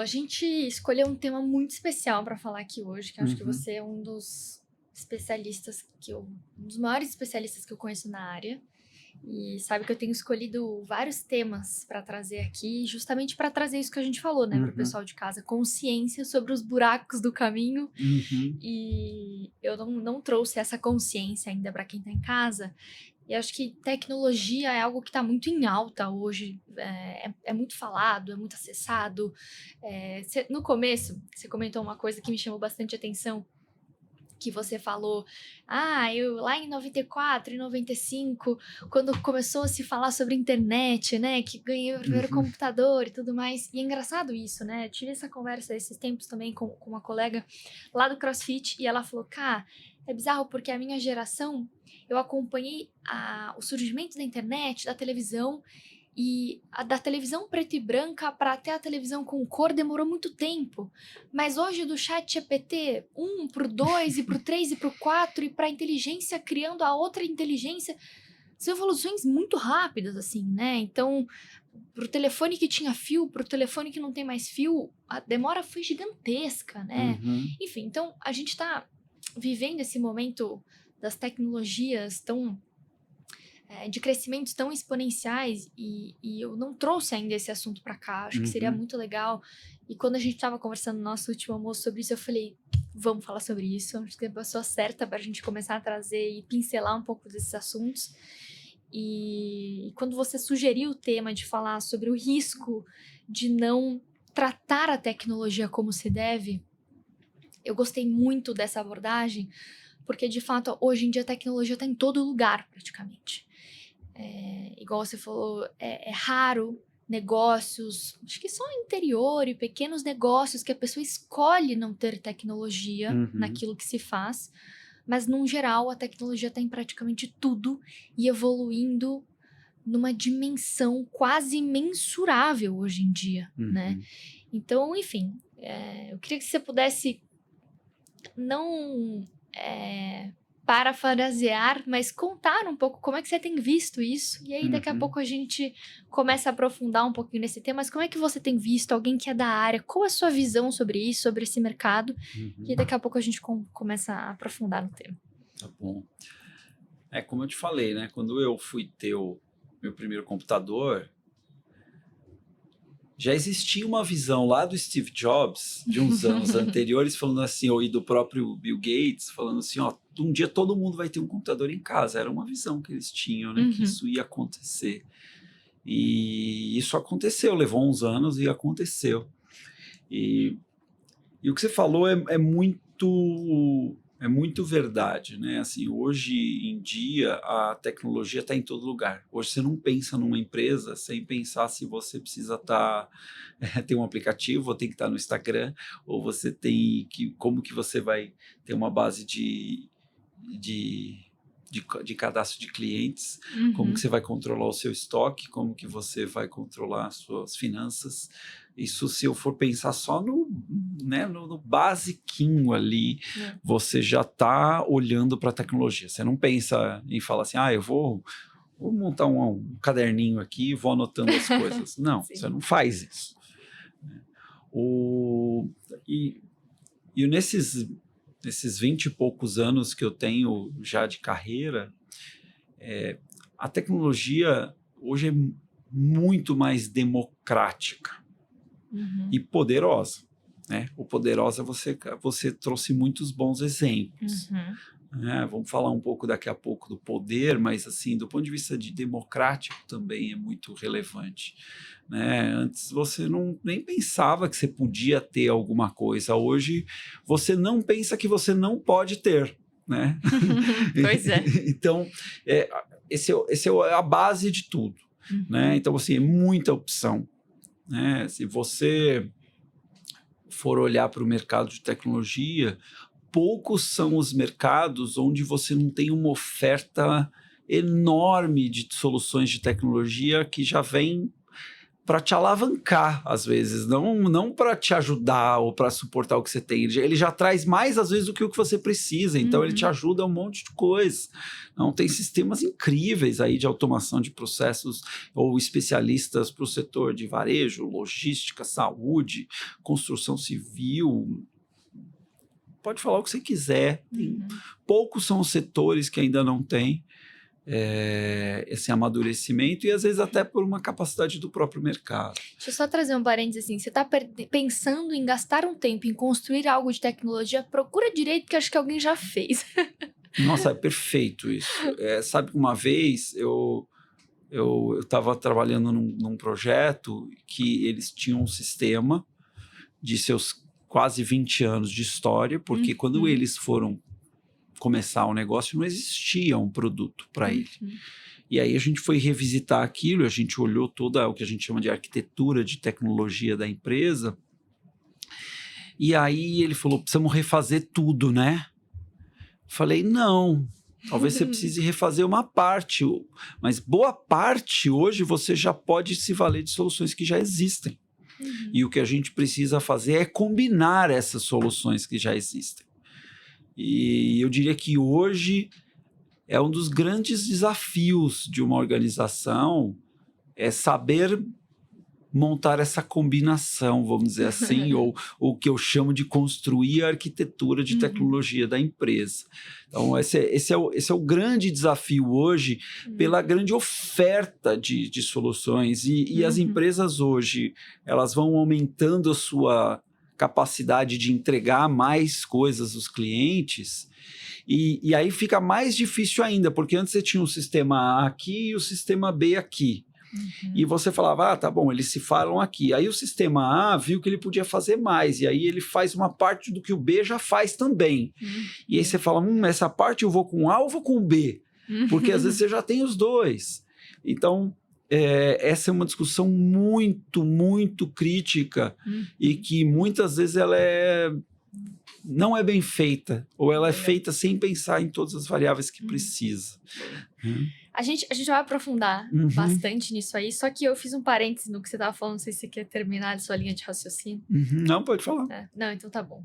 A gente escolheu um tema muito especial para falar aqui hoje, que eu acho que Uhum. você é um dos especialistas um dos maiores especialistas que eu conheço na área. E sabe que eu tenho escolhido vários temas para trazer aqui, justamente para trazer isso que a gente falou, né, para o Uhum. pessoal de casa, consciência sobre os buracos do caminho. Uhum. E eu não trouxe essa consciência ainda para quem está em casa. E acho que tecnologia é algo que está muito em alta hoje, é muito falado, é muito acessado. No começo, você comentou uma coisa que me chamou bastante atenção, que você falou, eu lá em 94, em 95, quando começou a se falar sobre internet, né, que ganhei o primeiro Uhum. computador e tudo mais. E é engraçado isso, né? Eu tive essa conversa esses tempos também com uma colega lá do CrossFit e ela falou, cara, é bizarro porque a minha geração, eu acompanhei o surgimento da internet, da televisão, e da televisão preta e branca para até a televisão com cor demorou muito tempo. Mas hoje do chat GPT 1 pro 2 e pro 3 e pro 4 e pra inteligência criando a outra inteligência, são evoluções muito rápidas, assim, né? Então, pro telefone que tinha fio, pro telefone que não tem mais fio, a demora foi gigantesca, né? Uhum. Enfim, então a gente tá vivendo esse momento das tecnologias de crescimentos tão exponenciais e eu não trouxe ainda esse assunto para cá, acho que seria Uhum. muito legal. E quando a gente estava conversando no nosso último almoço sobre isso, eu falei, vamos falar sobre isso, acho que é a pessoa certa para a gente começar a trazer e pincelar um pouco desses assuntos. E quando você sugeriu o tema de falar sobre o risco de não tratar a tecnologia como se deve, eu gostei muito dessa abordagem, porque de fato hoje em dia a tecnologia está em todo lugar praticamente. Igual você falou, é raro negócios, acho que só interior e pequenos negócios que a pessoa escolhe não ter tecnologia Uhum. naquilo que se faz, mas num geral a tecnologia está em praticamente tudo e evoluindo numa dimensão quase imensurável hoje em dia, né? Uhum. Então, enfim, eu queria que você pudesse não parafrasear, mas contar um pouco como é que você tem visto isso. E aí, daqui a Uhum. pouco, a gente começa a aprofundar um pouquinho nesse tema. Mas como é que você tem visto alguém que é da área? Qual é a sua visão sobre isso, sobre esse mercado? E Uhum. daqui a pouco a gente começa a aprofundar no tema. Tá bom. É como eu te falei, né? Quando eu fui ter o meu primeiro computador, já existia uma visão lá do Steve Jobs, de uns anos anteriores, falando assim, ou e do próprio Bill Gates, falando assim, ó, um dia todo mundo vai ter um computador em casa. Era uma visão que eles tinham, né? Que Uhum. isso ia acontecer. E isso aconteceu, levou uns anos e aconteceu. E E o que você falou é muito verdade, né? Assim, hoje em dia a tecnologia está em todo lugar. Hoje você não pensa numa empresa sem pensar se você precisa ter um aplicativo, ou tem que estar no Instagram, ou você tem que como que você vai ter uma base de de cadastro de clientes, como que Uhum. você vai controlar o seu estoque, como que você vai controlar as suas finanças. Isso, se eu for pensar só no basiquinho ali, É. você já está olhando para a tecnologia. Você não pensa em falar assim, eu vou montar um caderninho aqui e vou anotando as coisas. Não, você Sim. não faz isso. O, e e nesses 20 e poucos anos que eu tenho já de carreira, a tecnologia hoje é muito mais democrática e Uhum. poderosa, né? O poderosa você trouxe muitos bons exemplos. Uhum. Vamos falar um pouco daqui a pouco do poder, mas assim, do ponto de vista de democrático também é muito relevante, né? Antes você nem pensava que você podia ter alguma coisa, hoje você não pensa que você não pode ter, né? Pois é. Então, é, esse é a base de tudo, né? Uhum. Então, assim, é muita opção, né? Se você for olhar para o mercado de tecnologia, poucos são os mercados onde você não tem uma oferta enorme de soluções de tecnologia que já vem para te alavancar, às vezes, não para te ajudar ou para suportar o que você tem. Ele já traz mais, às vezes, do que o que você precisa, então ele te ajuda a um monte de coisa. Então, tem sistemas incríveis aí de automação de processos ou especialistas para o setor de varejo, logística, saúde, construção civil. Pode falar o que você quiser. Poucos são os setores que ainda não têm esse amadurecimento e às vezes até por uma capacidade do próprio mercado. Deixa eu só trazer um parênteses assim, você está pensando em gastar um tempo em construir algo de tecnologia, procura direito que acho que alguém já fez. Nossa, é perfeito isso. Sabe, uma vez eu estava trabalhando num projeto que eles tinham um sistema de seus quase 20 anos de história, porque quando eles foram começar o negócio, não existia um produto para ele. E aí a gente foi revisitar aquilo, a gente olhou toda o que a gente chama de arquitetura de tecnologia da empresa, e aí ele falou, precisamos refazer tudo, né? Falei, não, talvez você precise refazer uma parte, mas boa parte hoje você já pode se valer de soluções que já existem. E o que a gente precisa fazer é combinar essas soluções que já existem. E eu diria que hoje é um dos grandes desafios de uma organização saber montar essa combinação, vamos dizer assim, ou o que eu chamo de construir a arquitetura de tecnologia da empresa. Então, esse é o grande desafio hoje, pela grande oferta de soluções. E as empresas hoje, elas vão aumentando a sua capacidade de entregar mais coisas aos clientes, e aí fica mais difícil ainda, porque antes você tinha o sistema A aqui e o sistema B aqui. E você falava, tá bom, eles se falam aqui. Aí o sistema A viu que ele podia fazer mais, e aí ele faz uma parte do que o B já faz também. E aí você fala, essa parte eu vou com o A ou vou com o B? Porque às vezes você já tem os dois. Então, essa é uma discussão muito, muito crítica e que muitas vezes ela não é bem feita, ou ela é feita sem pensar em todas as variáveis que precisa. A gente vai aprofundar bastante nisso aí, só que eu fiz um parênteses no que você estava falando, não sei se você quer terminar a sua linha de raciocínio. Não, pode falar. Não, então tá bom.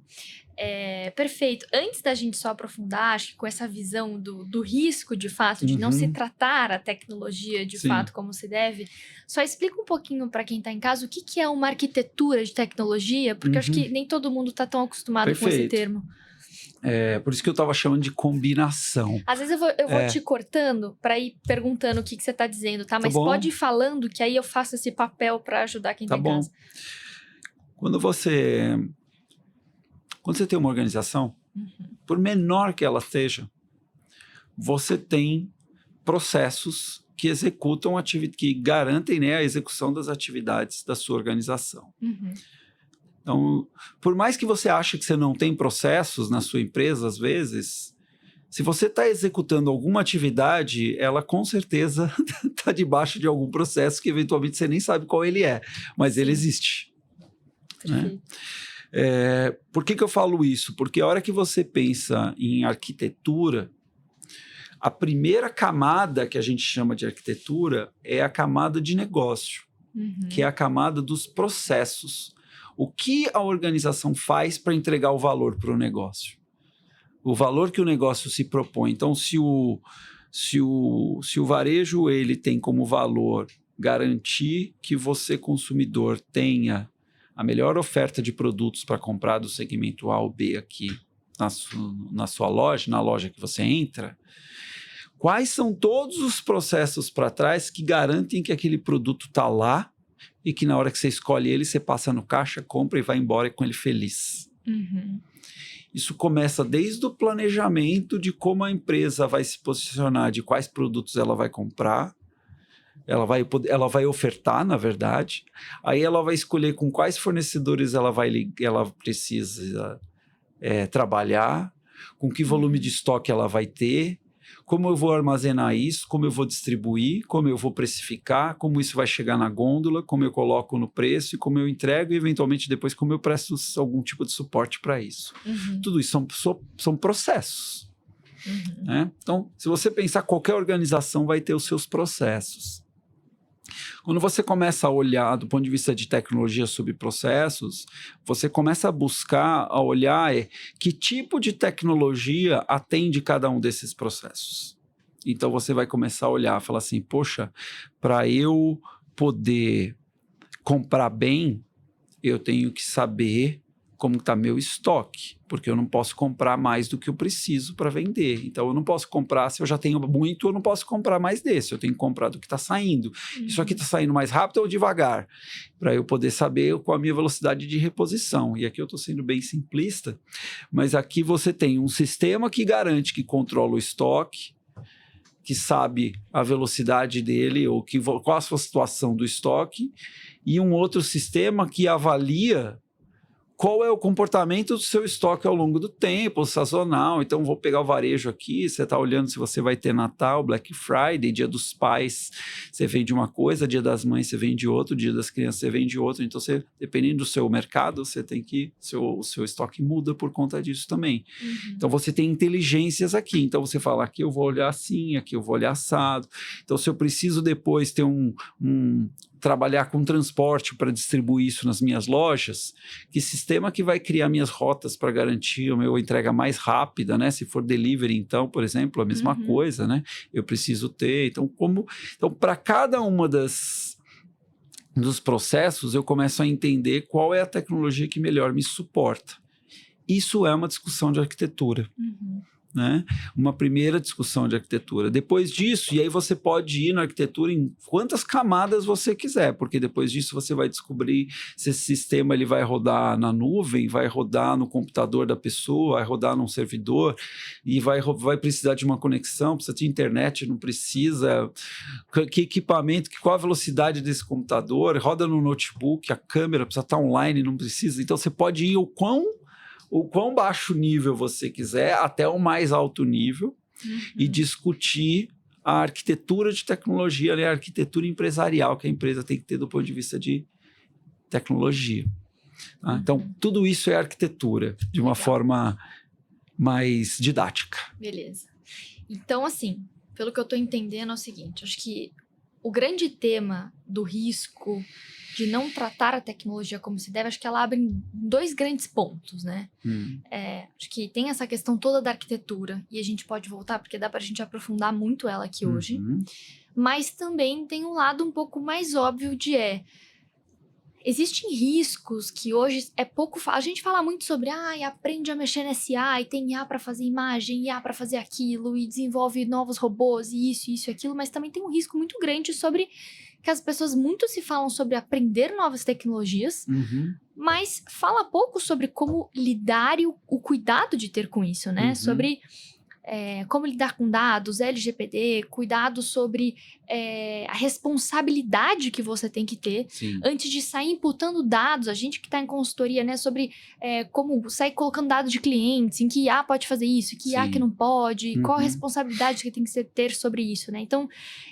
Perfeito. Antes da gente só aprofundar, acho que com essa visão do risco, de fato, de não se tratar a tecnologia de fato como se deve, só explica um pouquinho para quem está em casa o que é uma arquitetura de tecnologia, porque eu acho que nem todo mundo está tão acostumado com esse termo. Por isso que eu estava chamando de combinação. Às vezes eu vou te cortando para ir perguntando o que você está dizendo, tá? Mas pode ir falando que aí eu faço esse papel para ajudar quem está em casa. Quando você tem uma organização, por menor que ela seja, você tem processos que executam que garantem, né, a execução das atividades da sua organização. Então, por mais que você ache que você não tem processos na sua empresa, às vezes, se você está executando alguma atividade, ela com certeza está debaixo de algum processo que eventualmente você nem sabe qual ele é, mas ele existe. Né? Por que eu falo isso? Porque a hora que você pensa em arquitetura, a primeira camada que a gente chama de arquitetura é a camada de negócio, que é a camada dos processos. O que a organização faz para entregar o valor para o negócio? O valor que o negócio se propõe. Então, se o varejo ele tem como valor garantir que você, consumidor, tenha a melhor oferta de produtos para comprar do segmento A ou B aqui na sua loja, na loja que você entra, quais são todos os processos para trás que garantem que aquele produto está lá e que na hora que você escolhe ele, você passa no caixa, compra e vai embora com ele feliz. Isso começa desde o planejamento de como a empresa vai se posicionar, de quais produtos ela vai comprar, ela vai ofertar, na verdade, aí ela vai escolher com quais fornecedores ela precisa trabalhar, com que volume de estoque ela vai ter, como eu vou armazenar isso, como eu vou distribuir, como eu vou precificar, como isso vai chegar na gôndola, como eu coloco no preço e como eu entrego e, eventualmente, depois como eu presto algum tipo de suporte para isso. Tudo isso são processos. Né? Então, se você pensar, qualquer organização vai ter os seus processos. Quando você começa a olhar do ponto de vista de tecnologia sobre processos, você começa a buscar, a olhar que tipo de tecnologia atende cada um desses processos. Então você vai começar a olhar, falar assim, poxa, para eu poder comprar bem, eu tenho que saber como está meu estoque, porque eu não posso comprar mais do que eu preciso para vender. Então eu não posso comprar, se eu já tenho muito, eu não posso comprar mais desse, eu tenho que comprar do que está saindo. Isso aqui está saindo mais rápido ou devagar? Para eu poder saber qual a minha velocidade de reposição. E aqui eu estou sendo bem simplista, mas aqui você tem um sistema que garante que controla o estoque, que sabe a velocidade dele, ou qual a sua situação do estoque, e um outro sistema que avalia qual é o comportamento do seu estoque ao longo do tempo, sazonal. Então, vou pegar o varejo aqui, você está olhando se você vai ter Natal, Black Friday, Dia dos Pais, você vende uma coisa, Dia das Mães você vende outro, Dia das Crianças você vende outro. Então, dependendo do seu mercado, você tem que, o seu estoque muda por conta disso também. Então, você tem inteligências aqui. Então, você fala, aqui eu vou olhar assim, aqui eu vou olhar assado. Então, se eu preciso depois ter trabalhar com transporte para distribuir isso nas minhas lojas, que sistema que vai criar minhas rotas para garantir a minha entrega mais rápida, né? Se for delivery, então, por exemplo, a mesma coisa, né? Eu preciso ter. Então, para cada uma dos processos, eu começo a entender qual é a tecnologia que melhor me suporta. Isso é uma discussão de arquitetura. Né? Uma primeira discussão de arquitetura. Depois disso, e aí você pode ir na arquitetura em quantas camadas você quiser, porque depois disso você vai descobrir se esse sistema ele vai rodar na nuvem, vai rodar no computador da pessoa, vai rodar num servidor, e vai precisar de uma conexão, precisa de internet, não precisa, que equipamento, qual a velocidade desse computador, roda no notebook, a câmera precisa estar online, não precisa. Então você pode ir o quão baixo nível você quiser, até o mais alto nível, e discutir a arquitetura de tecnologia, né? A arquitetura empresarial que a empresa tem que ter do ponto de vista de tecnologia. Tá? Então, tudo isso é arquitetura, de uma forma mais didática. Beleza. Então, assim, pelo que eu estou entendendo é o seguinte, acho que o grande tema do risco de não tratar a tecnologia como se deve, acho que ela abre em dois grandes pontos, né? Acho que tem essa questão toda da arquitetura, e a gente pode voltar, porque dá pra gente aprofundar muito ela aqui hoje, mas também tem um lado um pouco mais óbvio existem riscos que hoje é pouco... A gente fala muito sobre, aprende a mexer nesse IA, e tem IA para fazer imagem, IA para fazer aquilo, e desenvolve novos robôs, e isso e aquilo, mas também tem um risco muito grande sobre que as pessoas muito se falam sobre aprender novas tecnologias, mas fala pouco sobre como lidar e o cuidado de ter com isso, né? Sobre como lidar com dados, LGPD, cuidado sobre a responsabilidade que você tem que ter antes de sair imputando dados. A gente que está em consultoria, né, sobre como sair colocando dados de clientes, em que IA pode fazer isso, que IA que não pode, qual a responsabilidade que tem que ter sobre isso, né? Então,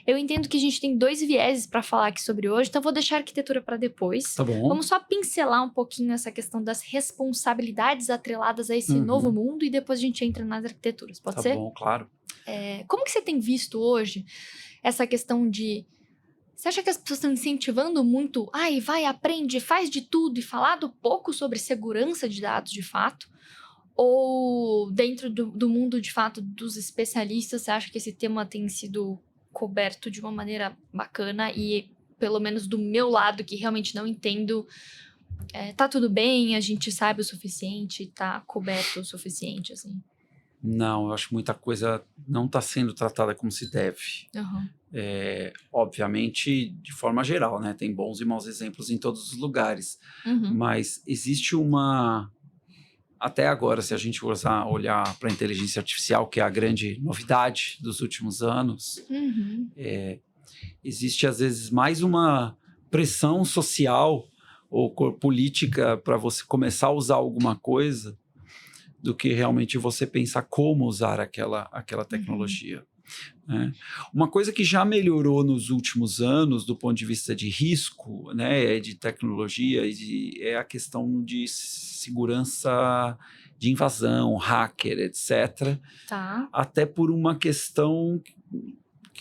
eu entendo que a gente tem dois vieses para falar aqui sobre hoje, então vou deixar a arquitetura para depois. Tá bom. Vamos só pincelar um pouquinho essa questão das responsabilidades atreladas a esse novo mundo e depois a gente entra nas arquiteturas, pode ser? Tá bom, claro. Como que você tem visto hoje essa questão de... Você acha que as pessoas estão incentivando muito, vai, aprende, faz de tudo, e falado pouco sobre segurança de dados de fato? Ou dentro do mundo de fato dos especialistas, você acha que esse tema tem sido coberto de uma maneira bacana e, pelo menos do meu lado, que realmente não entendo, tá tudo bem, a gente sabe o suficiente, tá coberto o suficiente, assim? Não, eu acho que muita coisa não está sendo tratada como se deve. Obviamente, de forma geral, né? Tem bons e maus exemplos em todos os lugares. Mas existe até agora, se a gente olhar para a inteligência artificial, que é a grande novidade dos últimos anos, existe às vezes mais uma pressão social ou política para você começar a usar alguma coisa do que realmente você pensar como usar aquela tecnologia. Né? Uma coisa que já melhorou nos últimos anos, do ponto de vista de risco, né, de tecnologia, é a questão de segurança de invasão, hacker, etc. Tá. Até por uma questão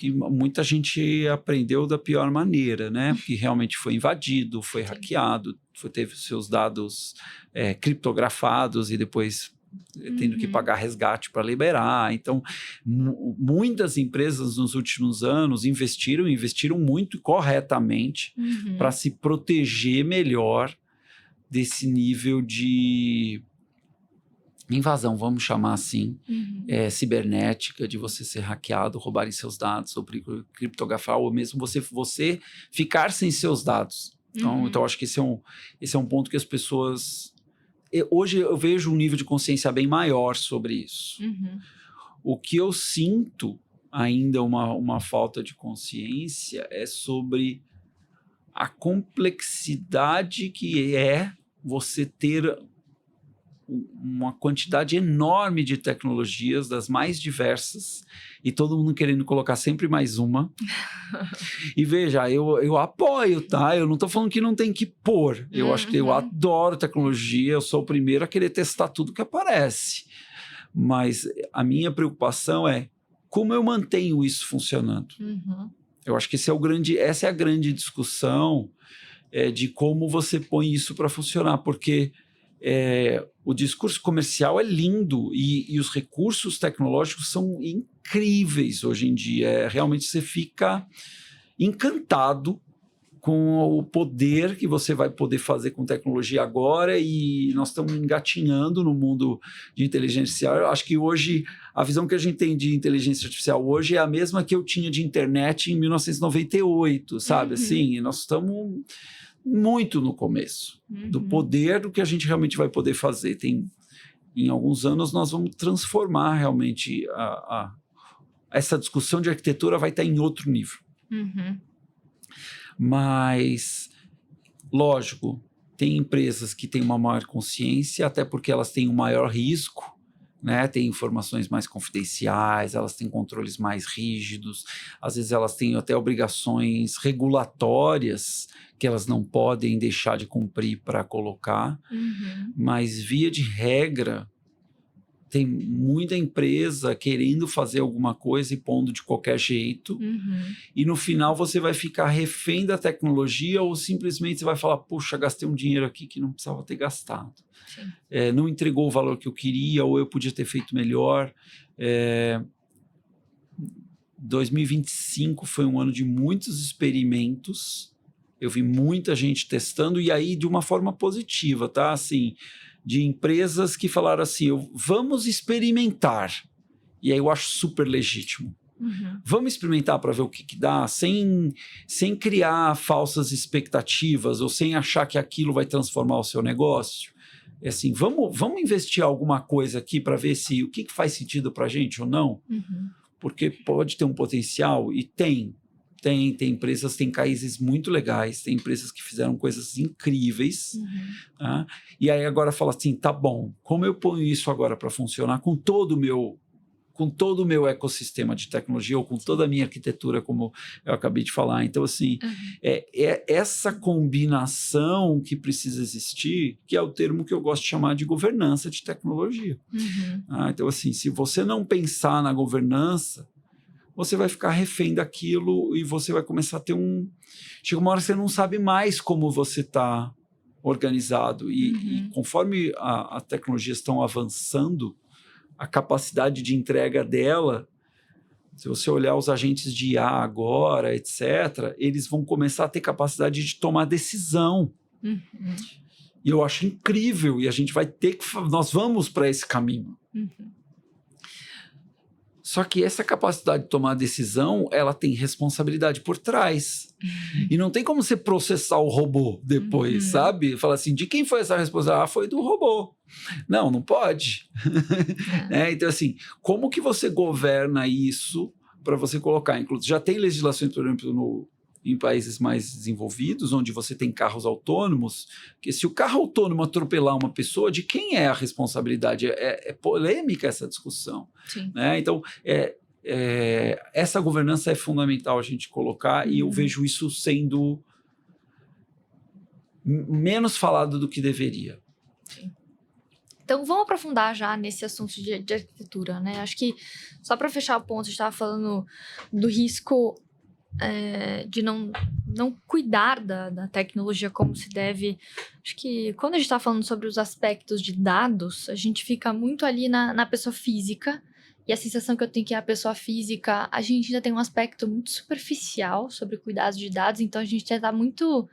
que muita gente aprendeu da pior maneira, né? Porque realmente foi invadido, foi hackeado, teve seus dados criptografados e depois tendo que pagar resgate para liberar. Então, muitas empresas nos últimos anos investiram muito corretamente para se proteger melhor desse nível de invasão, vamos chamar assim, cibernética, de você ser hackeado, roubarem seus dados, ou criptografar, ou mesmo você ficar sem seus dados. Então acho que esse é um ponto que as pessoas... Hoje eu vejo um nível de consciência bem maior sobre isso. O que eu sinto ainda uma falta de consciência é sobre a complexidade que é você ter uma quantidade enorme de tecnologias, das mais diversas, e todo mundo querendo colocar sempre mais uma. E veja, eu apoio, tá? Eu não estou falando que não tem que pôr. Eu acho que eu adoro tecnologia, eu sou o primeiro a querer testar tudo que aparece. Mas a minha preocupação é como eu mantenho isso funcionando. Eu acho que essa é a grande discussão de como você põe isso para funcionar, porque o discurso comercial é lindo e os recursos tecnológicos são incríveis hoje em dia. Realmente você fica encantado com o poder que você vai poder fazer com tecnologia agora, e nós estamos engatinhando no mundo de inteligência artificial. Eu acho que hoje, a visão que a gente tem de inteligência artificial hoje é a mesma que eu tinha de internet em 1998, sabe? Assim, nós estamos muito no começo do poder do que a gente realmente vai poder fazer. Em alguns anos nós vamos transformar realmente essa discussão de arquitetura, vai estar em outro nível. Mas, lógico, tem empresas que têm uma maior consciência, até porque elas têm um maior risco, né? Tem informações mais confidenciais, elas têm controles mais rígidos, às vezes elas têm até obrigações regulatórias que elas não podem deixar de cumprir para colocar, mas via de regra tem muita empresa querendo fazer alguma coisa e pondo de qualquer jeito, e no final você vai ficar refém da tecnologia, ou simplesmente você vai falar, puxa, gastei um dinheiro aqui que não precisava ter gastado. Não entregou o valor que eu queria, ou eu podia ter feito melhor. 2025 foi um ano de muitos experimentos, eu vi muita gente testando, e aí de uma forma positiva, tá? Assim, de empresas que falaram assim, vamos experimentar. E aí eu acho super legítimo. Vamos experimentar para ver o que dá, sem criar falsas expectativas, ou sem achar que aquilo vai transformar o seu negócio. Assim, vamos investir alguma coisa aqui para ver o que faz sentido para a gente ou não. Porque pode ter um potencial, e tem empresas, tem cases muito legais, tem empresas que fizeram coisas incríveis, tá? E aí agora fala assim, tá bom, como eu ponho isso agora para funcionar com todo o meu ecossistema de tecnologia, ou com toda a minha arquitetura, como eu acabei de falar. Então, assim, é essa combinação que precisa existir, que é o termo que eu gosto de chamar de governança de tecnologia. Então, assim, se você não pensar na governança, você vai ficar refém daquilo, e você vai começar a ter chega uma hora que você não sabe mais como você está organizado, e conforme as tecnologias estão avançando, a capacidade de entrega dela, se você olhar os agentes de IA agora, etc., eles vão começar a ter capacidade de tomar decisão. E eu acho incrível, e a gente vai ter que... Nós vamos para esse caminho. Só que essa capacidade de tomar decisão, ela tem responsabilidade por trás. E não tem como você processar o robô depois, sabe? Falar assim, de quem foi essa responsabilidade? Foi do robô. Não pode. Então, assim, como que você governa isso para você colocar? Inclusive, já tem legislações, por exemplo, em países mais desenvolvidos, onde você tem carros autônomos, que se o carro autônomo atropelar uma pessoa, de quem é a responsabilidade? É polêmica essa discussão. Né? Então, essa governança é fundamental a gente colocar, e eu vejo isso sendo menos falado do que deveria. Então, vamos aprofundar já nesse assunto de arquitetura, né? Acho que, só para fechar o ponto, a gente estava falando do risco de não cuidar da tecnologia como se deve. Acho que quando a gente está falando sobre os aspectos de dados, a gente fica muito ali na pessoa física, e a sensação que eu tenho que a pessoa física, a gente ainda tem um aspecto muito superficial sobre cuidados de dados, então a gente está muito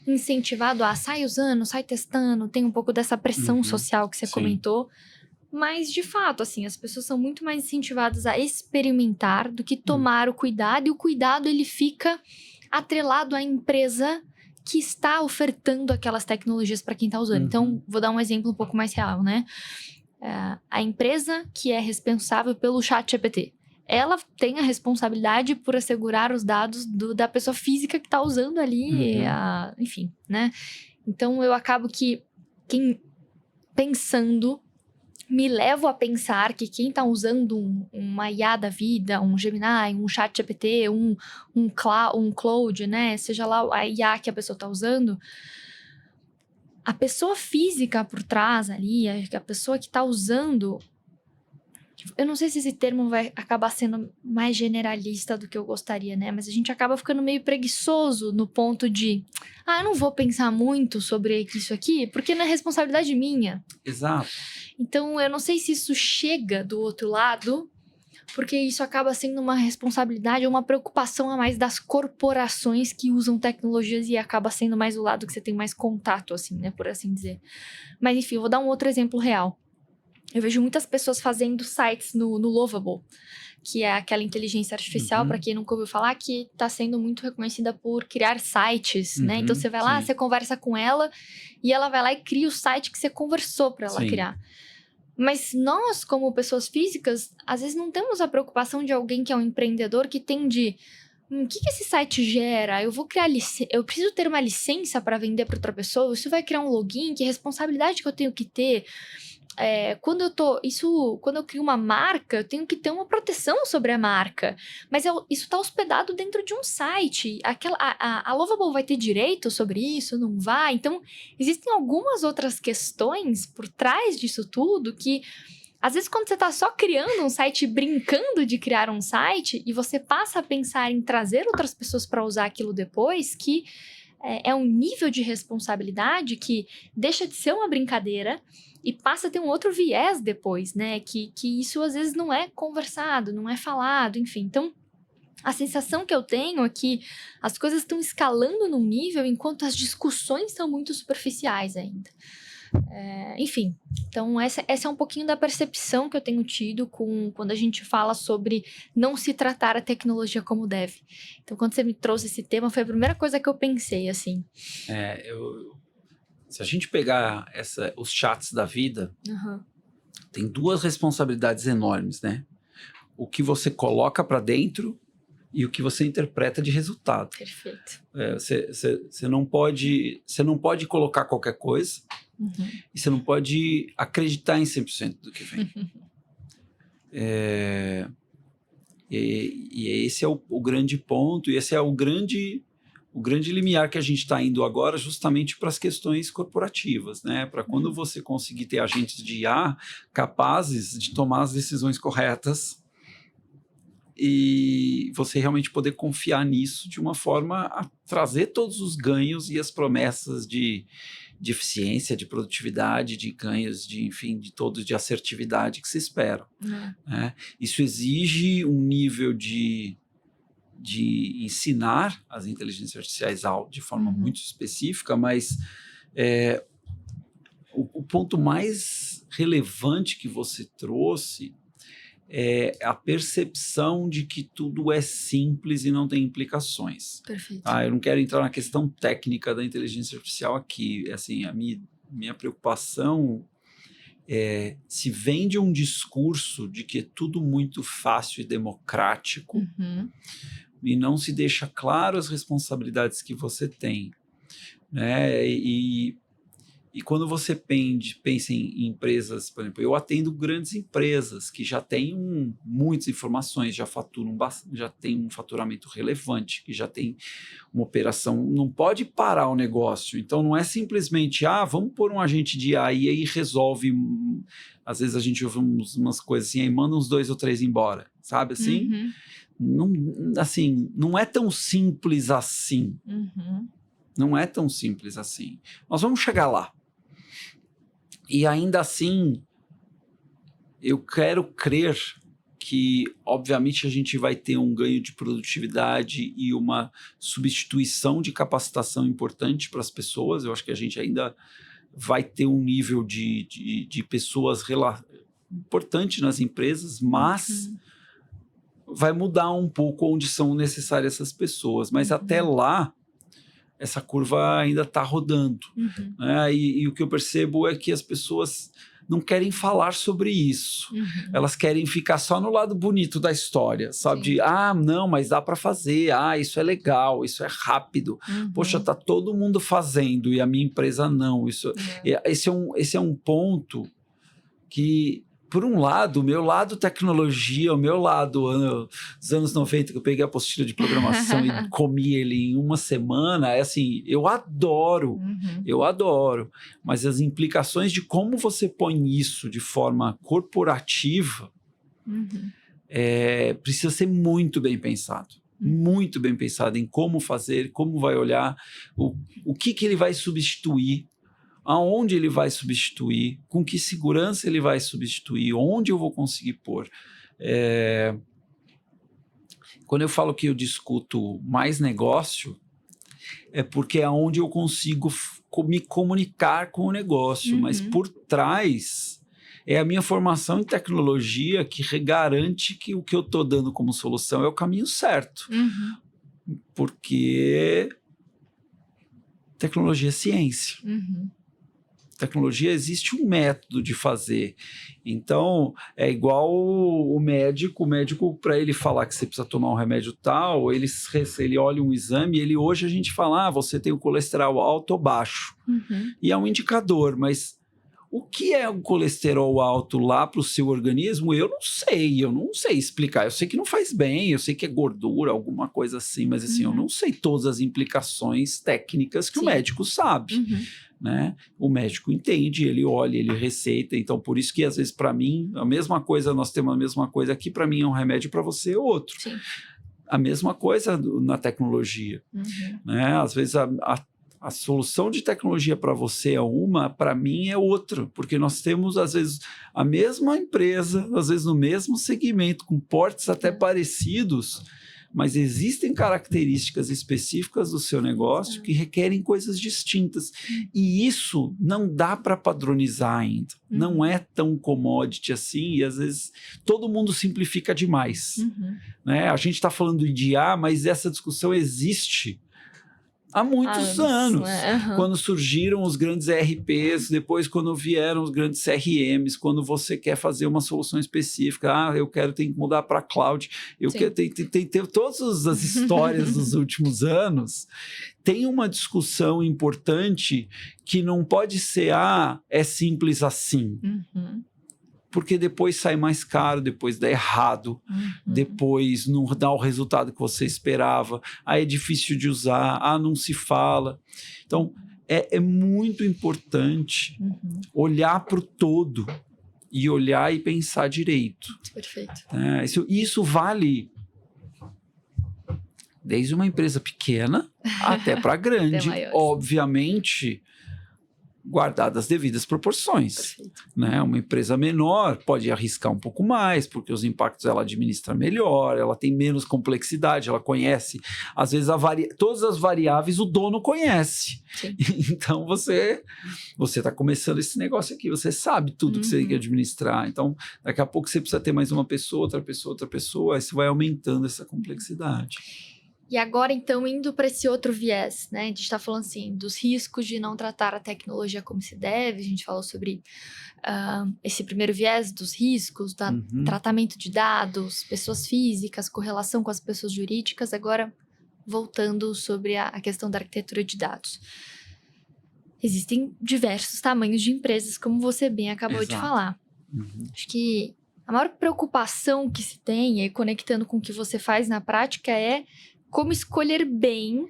incentivado a sai usando, sai testando, tem um pouco dessa pressão social que você comentou. Mas, de fato, assim, as pessoas são muito mais incentivadas a experimentar do que tomar o cuidado. E o cuidado, ele fica atrelado à empresa que está ofertando aquelas tecnologias para quem está usando. Então, vou dar um exemplo um pouco mais real, né? A empresa que é responsável pelo ChatGPT, ela tem a responsabilidade por assegurar os dados da pessoa física que está usando ali, enfim, né? Então, eu acabo que, pensando, me levo a pensar que quem está usando uma IA da vida, um Gemini, um ChatGPT, um Claude, né? Seja lá a IA que a pessoa está usando, a pessoa física por trás ali, a pessoa que está usando... Eu não sei se esse termo vai acabar sendo mais generalista do que eu gostaria, né? Mas a gente acaba ficando meio preguiçoso no ponto de... eu não vou pensar muito sobre isso aqui, porque não é responsabilidade minha. Exato. Então, eu não sei se isso chega do outro lado, porque isso acaba sendo uma responsabilidade ou uma preocupação a mais das corporações que usam tecnologias e acaba sendo mais o lado que você tem mais contato, assim, né? Por assim dizer. Mas, enfim, eu vou dar um outro exemplo real. Eu vejo muitas pessoas fazendo sites no Lovable, que é aquela inteligência artificial, para quem nunca ouviu falar, que está sendo muito reconhecida por criar sites, né? Então, você vai lá, você conversa com ela, e ela vai lá e cria o site que você conversou para ela criar. Mas nós, como pessoas físicas, às vezes não temos a preocupação de alguém que é um empreendedor que tem de... o que esse site gera? Eu vou criar eu preciso ter uma licença para vender para outra pessoa? Isso vai criar um login? Que responsabilidade que eu tenho que ter? Quando eu crio uma marca, eu tenho que ter uma proteção sobre a marca. Mas isso está hospedado dentro de um site. A Lovable vai ter direito sobre isso? Não vai? Então, existem algumas outras questões por trás disso tudo que, às vezes, quando você está só criando um site, brincando de criar um site, e você passa a pensar em trazer outras pessoas para usar aquilo depois, que é um nível de responsabilidade que deixa de ser uma brincadeira e passa a ter um outro viés depois, né? Que isso às vezes não é conversado, não é falado, enfim. Então, a sensação que eu tenho é que as coisas estão escalando num nível enquanto as discussões são muito superficiais ainda. Enfim, então essa é um pouquinho da percepção que eu tenho tido quando a gente fala sobre não se tratar a tecnologia como deve. Então, quando você me trouxe esse tema, foi a primeira coisa que eu pensei, assim. Se a gente pegar os chats da vida, tem duas responsabilidades enormes, né? O que você coloca para dentro e o que você interpreta de resultado. Perfeito. Você não pode colocar qualquer coisa e você não pode acreditar em 100% do que vem. E esse é o grande ponto, e esse é o grande limiar que a gente está indo agora, justamente para as questões corporativas, né? Para quando você conseguir ter agentes de IA capazes de tomar as decisões corretas e você realmente poder confiar nisso de uma forma a trazer todos os ganhos e as promessas de eficiência, de produtividade, de ganhos, enfim, de assertividade que se esperam. Né? Isso exige um nível de ensinar as inteligências artificiais de forma muito específica, mas o ponto mais relevante que você trouxe é a percepção de que tudo é simples e não tem implicações. Perfeito. Eu não quero entrar na questão técnica da inteligência artificial aqui. Assim, a minha preocupação se vende um discurso de que é tudo muito fácil e democrático e não se deixa claro as responsabilidades que você tem, né? E quando você pensa em empresas, por exemplo, eu atendo grandes empresas que já têm muitas informações, já tem um faturamento relevante, que já tem uma operação, não pode parar o negócio. Então, não é simplesmente, vamos pôr um agente de AI e resolve Às vezes a gente ouve umas coisas assim, aí manda uns 2 ou 3 embora, sabe assim? Uhum. Não, assim, não é tão simples assim. Uhum. Não é tão simples assim. Nós vamos chegar lá. E ainda assim, eu quero crer que, obviamente, a gente vai ter um ganho de produtividade e uma substituição de capacitação importante para as pessoas. Eu acho que a gente ainda vai ter um nível de pessoas importante nas empresas, mas vai mudar um pouco onde são necessárias essas pessoas. Mas até lá, essa curva ainda está rodando. Né? E o que eu percebo é que as pessoas não querem falar sobre isso. Elas querem ficar só no lado bonito da história, sabe? Sim. De, não, mas dá para fazer, isso é legal, isso é rápido. Poxa, tá todo mundo fazendo e a minha empresa não. Esse é um ponto que, por um lado, o meu lado tecnologia, o meu lado dos anos 90, que eu peguei a apostila de programação e comi ele em uma semana, é assim, eu adoro, mas as implicações de como você põe isso de forma corporativa precisa ser muito bem pensado. Muito bem pensado em como fazer, como vai olhar, o que ele vai substituir, aonde ele vai substituir, com que segurança ele vai substituir, onde eu vou conseguir pôr. Quando eu falo que eu discuto mais negócio, é porque é onde eu consigo me comunicar com o negócio, mas por trás é a minha formação em tecnologia que garante que o que eu estou dando como solução é o caminho certo. Porque tecnologia é ciência. Tecnologia, existe um método de fazer. Então, é igual o médico, para ele falar que você precisa tomar um remédio tal, ele olha um exame, hoje a gente fala, você tem o colesterol alto ou baixo. E é um indicador, mas o que é o colesterol alto lá para o seu organismo, eu não sei explicar. Eu sei que não faz bem, eu sei que é gordura, alguma coisa assim, mas assim, eu não sei todas as implicações técnicas que o médico sabe. Né? O médico entende, ele olha, ele receita, então por isso que às vezes para mim, a mesma coisa, nós temos a mesma coisa aqui, para mim é um remédio, para você é outro. A mesma coisa na tecnologia. Né? Às vezes a solução de tecnologia para você é uma, para mim é outra, porque nós temos às vezes a mesma empresa, às vezes no mesmo segmento, com portes até parecidos, mas existem características específicas do seu negócio que requerem coisas distintas. E isso não dá para padronizar ainda. Não é tão commodity assim, e às vezes todo mundo simplifica demais. Né? A gente está falando de IA, mas essa discussão existe há muitos anos, quando surgiram os grandes ERPs, depois quando vieram os grandes CRMs, quando você quer fazer uma solução específica, tem que mudar para cloud, tem todas as histórias dos últimos anos, tem uma discussão importante que não pode ser, é simples assim. Porque depois sai mais caro, depois dá errado, depois não dá o resultado que você esperava, aí é difícil de usar, não se fala. Então, é muito importante olhar para o todo e olhar e pensar direito. Perfeito. Isso vale desde uma empresa pequena até para grande, obviamente, guardadas as devidas proporções. Né? Uma empresa menor pode arriscar um pouco mais, porque os impactos ela administra melhor, ela tem menos complexidade, ela conhece, às vezes, todas as variáveis o dono conhece. Então, você está começando esse negócio aqui, você sabe tudo que você tem que administrar. Então, daqui a pouco você precisa ter mais uma pessoa, outra pessoa, aí você vai aumentando essa complexidade. E agora, então, indo para esse outro viés, né? A gente está falando, assim, dos riscos de não tratar a tecnologia como se deve. A gente falou sobre esse primeiro viés dos riscos, do tratamento de dados, pessoas físicas, correlação com as pessoas jurídicas. Agora, voltando sobre a questão da arquitetura de dados. Existem diversos tamanhos de empresas, como você bem acabou de falar. Acho que a maior preocupação que se tem, e conectando com o que você faz na prática, é como escolher bem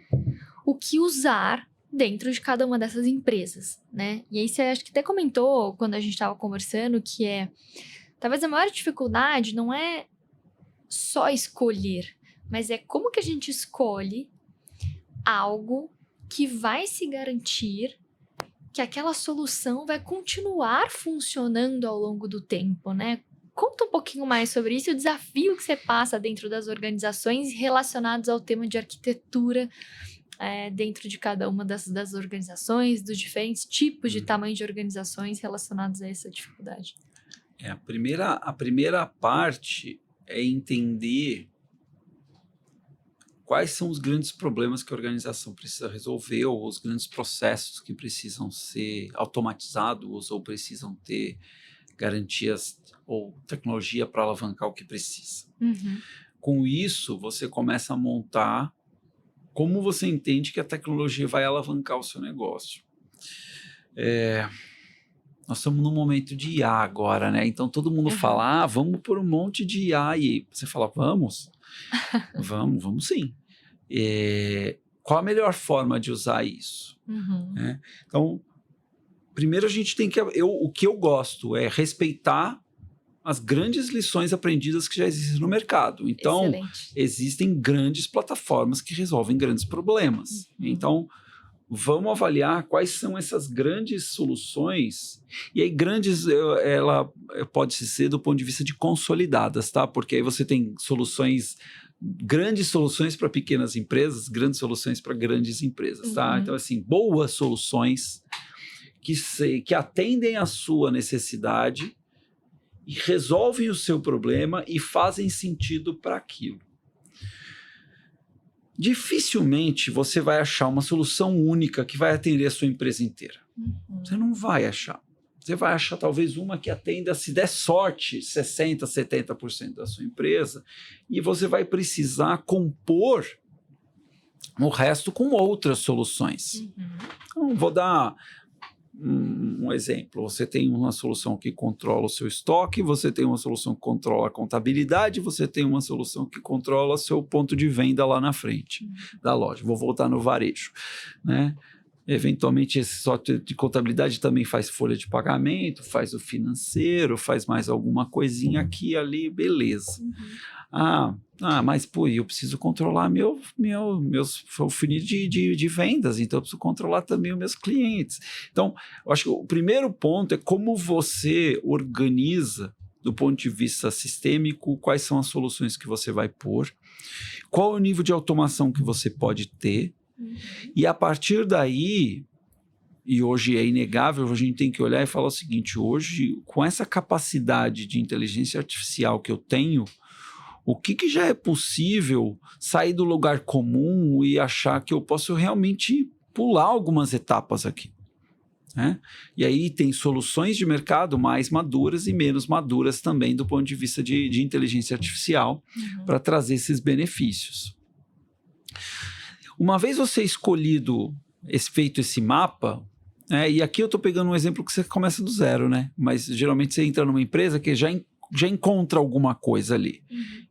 o que usar dentro de cada uma dessas empresas, né? E aí você acho que até comentou quando a gente estava conversando que talvez a maior dificuldade não é só escolher, mas é como que a gente escolhe algo que vai se garantir que aquela solução vai continuar funcionando ao longo do tempo, né? Conta um pouquinho mais sobre isso e o desafio que você passa dentro das organizações relacionados ao tema de arquitetura dentro de cada uma das organizações, dos diferentes tipos de tamanho de organizações relacionados a essa dificuldade. A primeira parte é entender quais são os grandes problemas que a organização precisa resolver, ou os grandes processos que precisam ser automatizados, ou precisam ter garantias ou tecnologia para alavancar o que precisa. Uhum. Com isso, você começa a montar como você entende que a tecnologia vai alavancar o seu negócio. Nós estamos num momento de IA agora, né? Então todo mundo fala, vamos por um monte de IA. E você fala, vamos? vamos sim. Qual a melhor forma de usar isso? Uhum. Então, primeiro a gente tem que... o que eu gosto é respeitar as grandes lições aprendidas que já existem no mercado. Então, Excelente. Existem grandes plataformas que resolvem grandes problemas. Uhum. Então, vamos avaliar quais são essas grandes soluções. E aí, grandes, ela pode ser do ponto de vista de consolidadas, tá? Porque aí você tem grandes soluções para pequenas empresas, grandes soluções para grandes empresas, tá? Uhum. Então, assim, boas soluções que atendem à sua necessidade e resolvem o seu problema e fazem sentido para aquilo. Dificilmente você vai achar uma solução única que vai atender a sua empresa inteira. Uhum. Você não vai achar. Você vai achar talvez uma que atenda, se der sorte, 60%, 70% da sua empresa, e você vai precisar compor o resto com outras soluções. Uhum. Então, vou dar um exemplo. Você tem uma solução que controla o seu estoque, você tem uma solução que controla a contabilidade, você tem uma solução que controla o seu ponto de venda lá na frente da loja. Vou voltar no varejo, né? Eventualmente esse software de contabilidade também faz folha de pagamento, faz o financeiro, faz mais alguma coisinha aqui e ali, beleza. Mas pô, eu preciso controlar meus funil de vendas, então eu preciso controlar também os meus clientes. Então, eu acho que o primeiro ponto é como você organiza do ponto de vista sistêmico, quais são as soluções que você vai pôr, qual é o nível de automação que você pode ter, e a partir daí, e hoje é inegável, a gente tem que olhar e falar o seguinte, hoje, com essa capacidade de inteligência artificial que eu tenho, o que já é possível sair do lugar comum e achar que eu posso realmente pular algumas etapas aqui, né? E aí tem soluções de mercado mais maduras e menos maduras também do ponto de vista de inteligência artificial para trazer esses benefícios. Uma vez você escolhido, feito esse mapa, e aqui eu estou pegando um exemplo que você começa do zero, né? Mas geralmente você entra numa empresa que já encontra alguma coisa ali.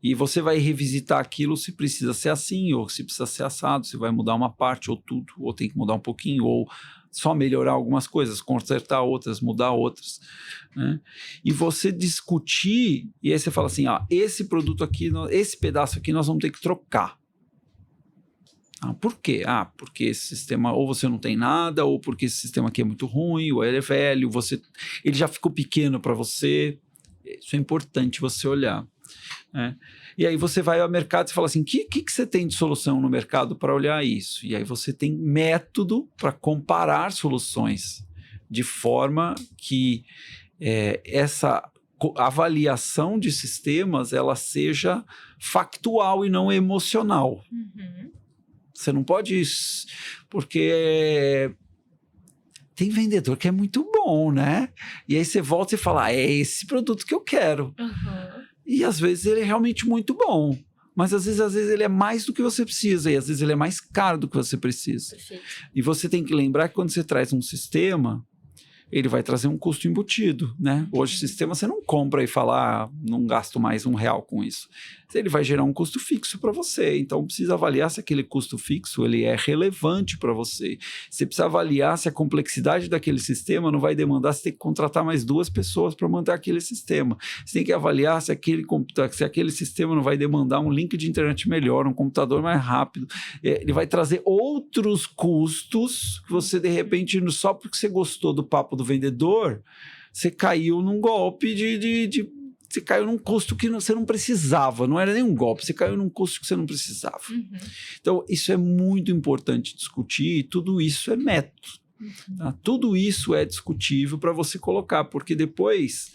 E você vai revisitar aquilo se precisa ser assim, ou se precisa ser assado, se vai mudar uma parte ou tudo, ou tem que mudar um pouquinho, ou só melhorar algumas coisas, consertar outras, mudar outras, né? E você discutir, e aí você fala assim, esse produto aqui, esse pedaço aqui nós vamos ter que trocar. Por quê? Porque esse sistema, ou você não tem nada, ou porque esse sistema aqui é muito ruim, ou ele é velho, ele já ficou pequeno para você. Isso é importante você olhar, né? E aí você vai ao mercado e fala assim, o que você tem de solução no mercado para olhar isso? E aí você tem método para comparar soluções, de forma que essa avaliação de sistemas ela seja factual e não emocional. Você não pode... Porque... tem vendedor que é muito bom, né? E aí você volta e fala, é esse produto que eu quero. E às vezes ele é realmente muito bom. Mas às vezes ele é mais do que você precisa. E às vezes ele é mais caro do que você precisa. Perfeito. E você tem que lembrar que quando você traz um sistema, ele vai trazer um custo embutido, né? Hoje o sistema você não compra e fala, não gasto mais R$ 1 com isso. Ele vai gerar um custo fixo para você, então precisa avaliar se aquele custo fixo ele é relevante para você. Você precisa avaliar se a complexidade daquele sistema não vai demandar você ter que contratar mais 2 pessoas para manter aquele sistema. Você tem que avaliar se aquele sistema não vai demandar um link de internet melhor, um computador mais rápido. Ele vai trazer outros custos que você, de repente, só porque você gostou do papo do vendedor, você caiu num golpe você caiu num custo que você não precisava, não era nem um golpe, você caiu num custo que você não precisava. Então, isso é muito importante discutir, e tudo isso é método. Tá? Tudo isso é discutível para você colocar, porque depois,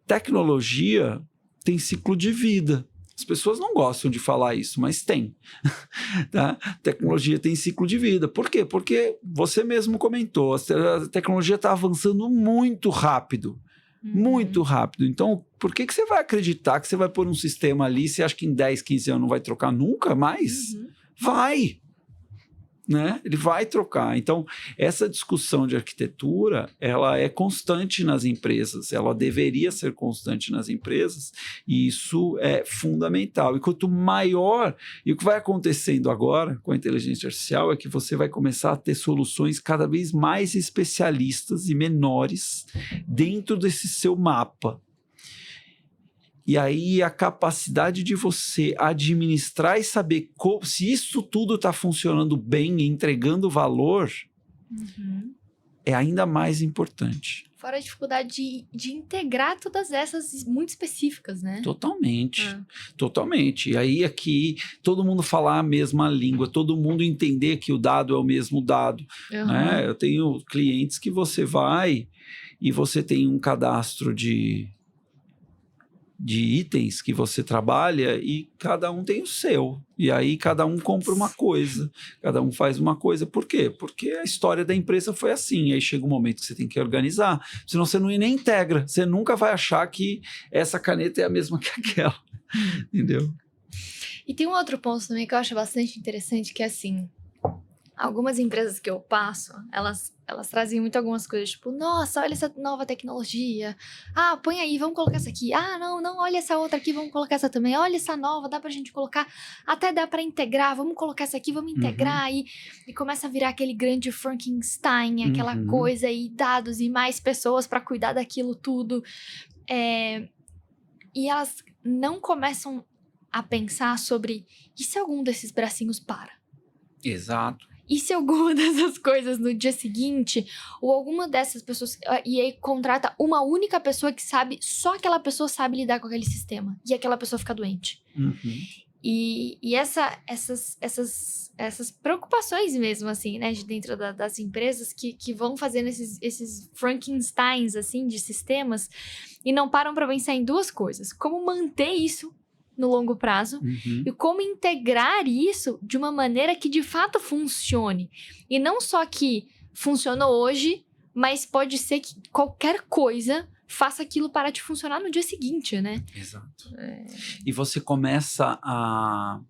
tecnologia tem ciclo de vida. As pessoas não gostam de falar isso, mas tem. Tá? Tecnologia tem ciclo de vida. Por quê? Porque você mesmo comentou, a tecnologia está avançando muito rápido. Muito rápido. Então, por que você vai acreditar que você vai pôr um sistema ali e você acha que em 10, 15 anos não vai trocar nunca mais? Vai! Né? Ele vai trocar. Então, essa discussão de arquitetura, ela é constante nas empresas, ela deveria ser constante nas empresas, e isso é fundamental. E quanto maior, e o que vai acontecendo agora com a inteligência artificial é que você vai começar a ter soluções cada vez mais especialistas e menores dentro desse seu mapa. E aí a capacidade de você administrar e saber se isso tudo está funcionando bem e entregando valor é ainda mais importante. Fora a dificuldade de integrar todas essas muito específicas, né? Totalmente, totalmente. E aí aqui todo mundo falar a mesma língua, todo mundo entender que o dado é o mesmo dado. Né? Eu tenho clientes que você vai e você tem um cadastro de itens que você trabalha e cada um tem o seu. E aí cada um compra uma coisa, cada um faz uma coisa. Por quê? Porque a história da empresa foi assim. E aí chega um momento que você tem que organizar, senão você nem integra. Você nunca vai achar que essa caneta é a mesma que aquela. Entendeu? E tem um outro ponto também que eu acho bastante interessante, que é assim, algumas empresas que eu passo, elas trazem muito algumas coisas, tipo, nossa, olha essa nova tecnologia. Ah, põe aí, vamos colocar essa aqui. Ah, não, olha essa outra aqui, vamos colocar essa também. Olha essa nova, dá pra gente colocar. Até dá pra integrar, vamos colocar essa aqui, vamos integrar. E começa a virar aquele grande Frankenstein, aquela coisa, e dados, e mais pessoas pra cuidar daquilo tudo. E elas não começam a pensar sobre, e se algum desses bracinhos para? Exato. E se alguma dessas coisas no dia seguinte, ou alguma dessas pessoas, e aí contrata uma única pessoa que sabe, só aquela pessoa sabe lidar com aquele sistema, e aquela pessoa fica doente. E essas preocupações mesmo, assim, né, de dentro das empresas que vão fazendo esses Frankensteins, assim, de sistemas, e não param para pensar em duas coisas: como manter isso no longo prazo, e como integrar isso de uma maneira que de fato funcione. E não só que funcionou hoje, mas pode ser que qualquer coisa faça aquilo parar de funcionar no dia seguinte, né? Exato. E você começa a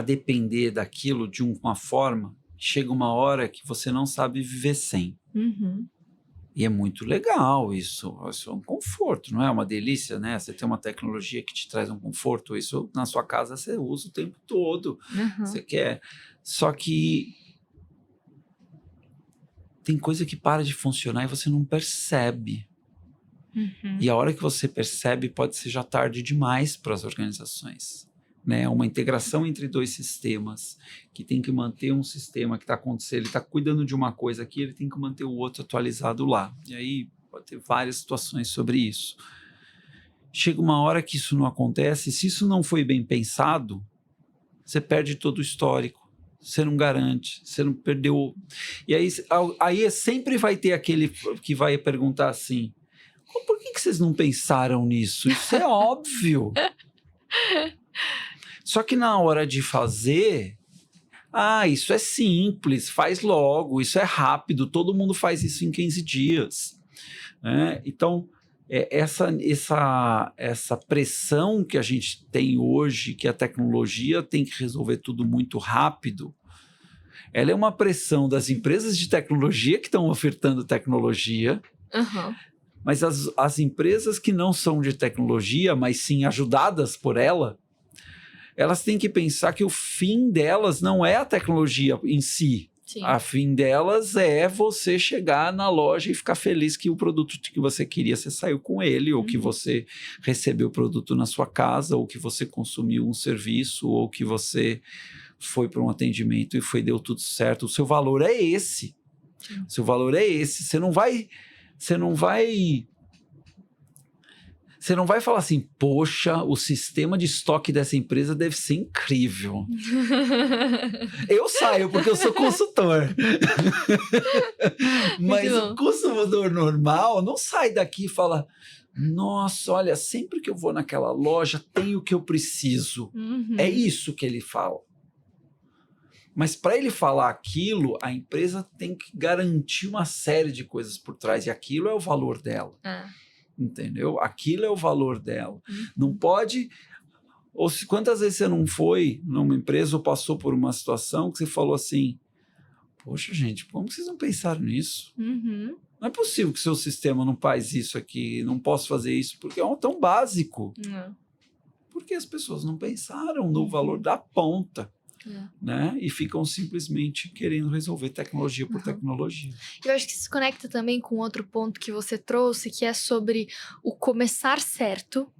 depender daquilo de uma forma, chega uma hora que você não sabe viver sem. E é muito legal isso é um conforto, não é uma delícia, né? Você tem uma tecnologia que te traz um conforto, isso na sua casa você usa o tempo todo, você quer. Só que tem coisa que para de funcionar e você não percebe. E a hora que você percebe pode ser já tarde demais para as organizações. Né, uma integração entre 2 sistemas, que tem que manter um sistema que está acontecendo, ele está cuidando de uma coisa aqui, ele tem que manter o outro atualizado lá. E aí pode ter várias situações sobre isso. Chega uma hora que isso não acontece, se isso não foi bem pensado, você perde todo o histórico, você não garante, você não perdeu. E aí sempre vai ter aquele que vai perguntar assim, por que vocês não pensaram nisso? Isso é óbvio. Só que na hora de fazer, isso é simples, faz logo, isso é rápido, todo mundo faz isso em 15 dias. Né? Então, essa pressão que a gente tem hoje, que a tecnologia tem que resolver tudo muito rápido, Ela é uma pressão das empresas de tecnologia que estão ofertando tecnologia, mas as empresas que não são de tecnologia, mas sim ajudadas por ela, elas têm que pensar que o fim delas não é a tecnologia em si. Sim. A fim delas é você chegar na loja e ficar feliz que o produto que você queria, você saiu com ele, ou que você recebeu o produto na sua casa, ou que você consumiu um serviço, ou que você foi para um atendimento e deu tudo certo. O seu valor é esse. Sim. O seu valor é esse. Você não vai falar assim, poxa, o sistema de estoque dessa empresa deve ser incrível. Eu saio porque eu sou consultor. Mas o consumidor normal não sai daqui e fala, nossa, olha, sempre que eu vou naquela loja tem o que eu preciso. É isso que ele fala. Mas para ele falar aquilo, a empresa tem que garantir uma série de coisas por trás, e aquilo é o valor dela. Entendeu? Aquilo é o valor dela. Não pode... quantas vezes você não foi numa empresa ou passou por uma situação que você falou assim, poxa, gente, como vocês não pensaram nisso? Não é possível que o seu sistema não faz isso aqui, não posso fazer isso, porque é tão básico. Porque as pessoas não pensaram no valor da ponta. Né? E ficam simplesmente querendo resolver tecnologia por tecnologia. Eu acho que isso se conecta também com outro ponto que você trouxe, que é sobre o começar certo,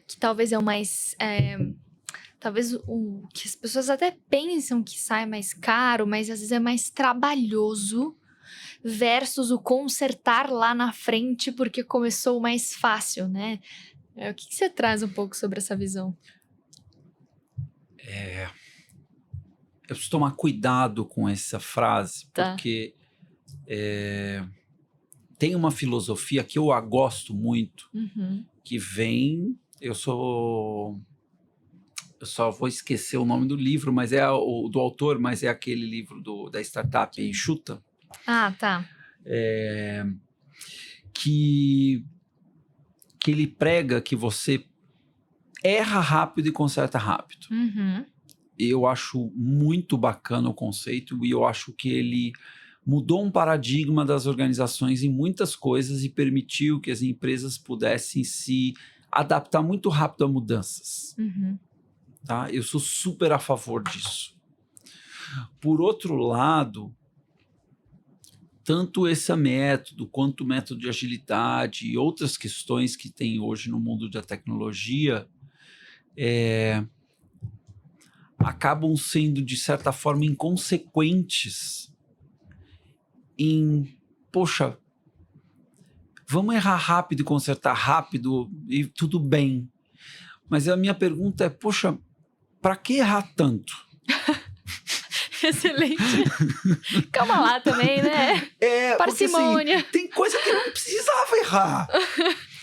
que talvez é o mais... talvez o que as pessoas até pensam que sai mais caro, mas às vezes é mais trabalhoso, versus o consertar lá na frente porque começou mais fácil, né? O que você traz um pouco sobre essa visão? Eu preciso tomar cuidado com essa frase, porque tem uma filosofia que eu gosto muito, que vem... Eu só vou esquecer o nome do livro, mas do autor, mas é aquele livro da startup Enxuta. Tá. Que ele prega que você erra rápido e conserta rápido. Eu acho muito bacana o conceito, e eu acho que ele mudou um paradigma das organizações em muitas coisas e permitiu que as empresas pudessem se adaptar muito rápido a mudanças. Tá? Eu sou super a favor disso. Por outro lado, tanto esse método quanto o método de agilidade e outras questões que tem hoje no mundo da tecnologia acabam sendo, de certa forma, inconsequentes poxa, vamos errar rápido e consertar rápido e tudo bem. Mas a minha pergunta é, poxa, para que errar tanto? Excelente. Calma lá também, né? Parcimônia. Assim, tem coisa que não precisava errar.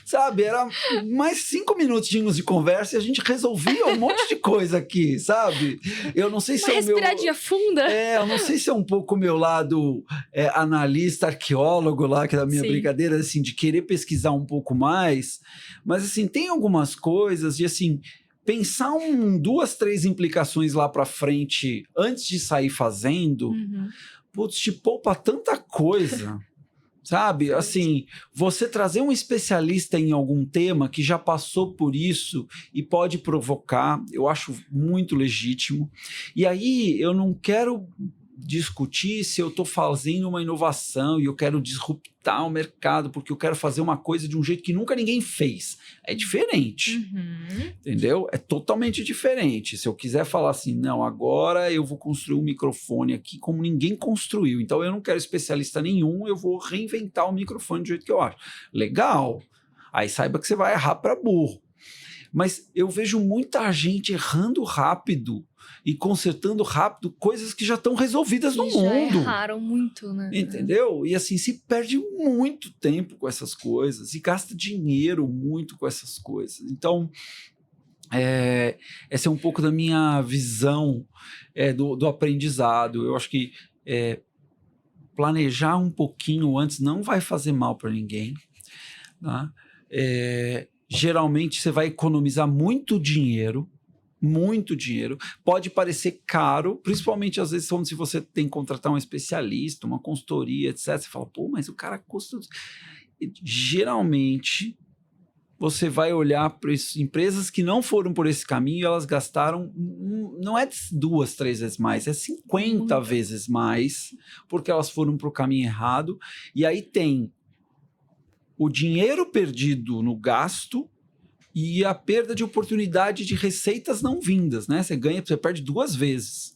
Sabe, era mais 5 minutinhos de conversa e a gente resolvia um monte de coisa aqui, sabe? Eu não sei se uma respiradinha funda. Eu não sei se é um pouco o meu lado analista, arqueólogo lá, que é da minha brincadeira, assim, de querer pesquisar um pouco mais. Mas, assim, tem algumas coisas de, assim, pensar 2, 3 implicações lá para frente antes de sair fazendo, putz, te poupa tanta coisa. Sabe, assim, você trazer um especialista em algum tema que já passou por isso e pode provocar, eu acho muito legítimo. E aí eu não quero discutir se eu estou fazendo uma inovação e eu quero disruptar o mercado porque eu quero fazer uma coisa de um jeito que nunca ninguém fez. É diferente, entendeu? É totalmente diferente. Se eu quiser falar assim, não, agora eu vou construir um microfone aqui como ninguém construiu, então eu não quero especialista nenhum, eu vou reinventar o microfone do jeito que eu acho. Legal. Aí saiba que você vai errar para burro. Mas eu vejo muita gente errando rápido e consertando rápido coisas que já estão resolvidas no mundo. Já erraram muito, né? Entendeu? E assim, se perde muito tempo com essas coisas e gasta dinheiro muito com essas coisas. Então, essa é um pouco da minha visão do aprendizado. Eu acho que planejar um pouquinho antes não vai fazer mal para ninguém. Tá? Geralmente você vai economizar muito dinheiro, muito dinheiro, pode parecer caro, principalmente às vezes quando se você tem que contratar um especialista, uma consultoria, etc. Você fala, pô, mas o cara custa... Geralmente, você vai olhar para empresas que não foram por esse caminho, elas gastaram, não é 2, 3 vezes mais, é 50 vezes mais, porque elas foram para o caminho errado, e aí tem o dinheiro perdido no gasto, e a perda de oportunidade de receitas não vindas, né? Você perde 2 vezes.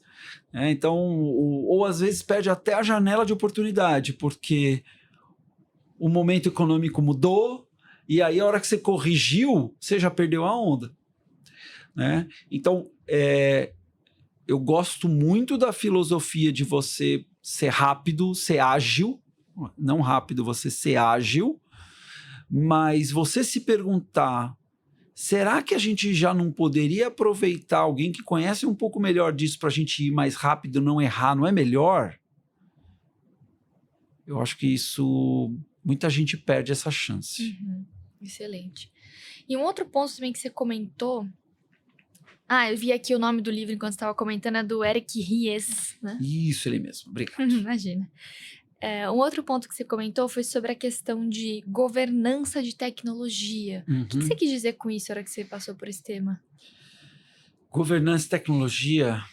Né? Então, ou às vezes perde até a janela de oportunidade, porque o momento econômico mudou, e aí a hora que você corrigiu, você já perdeu a onda. Né? Então, eu gosto muito da filosofia de você ser rápido, ser ágil, não rápido, você ser ágil, mas você se perguntar, será que a gente já não poderia aproveitar alguém que conhece um pouco melhor disso para a gente ir mais rápido, não errar, não é melhor? Eu acho que isso, muita gente perde essa chance. Excelente. E um outro ponto também que você comentou, eu vi aqui o nome do livro enquanto estava comentando, é do Eric Ries, né? Isso, ele mesmo, obrigado. Imagina. Um outro ponto que você comentou foi sobre a questão de governança de tecnologia. O que você quis dizer com isso, na hora que você passou por esse tema? Governança e tecnologia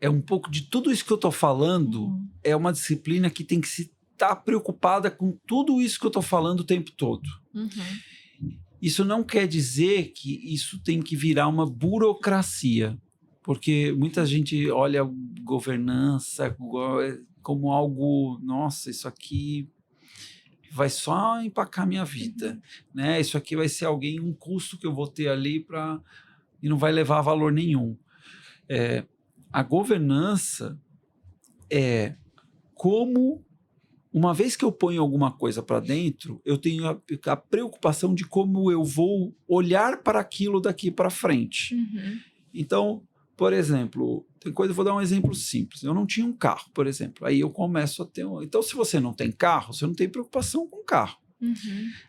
é um pouco de tudo isso que eu estou falando, é uma disciplina que tem que estar preocupada com tudo isso que eu estou falando o tempo todo. Isso não quer dizer que isso tem que virar uma burocracia, porque muita gente olha governança como algo, nossa, isso aqui vai só empacar minha vida, né? Isso aqui vai ser um custo que eu vou ter ali e não vai levar a valor nenhum. A governança é como, uma vez que eu ponho alguma coisa para dentro, eu tenho a preocupação de como eu vou olhar para aquilo daqui para frente. Então, por exemplo, vou dar um exemplo simples. Eu não tinha um carro, por exemplo. Aí eu começo a ter Então, se você não tem carro, você não tem preocupação com o carro.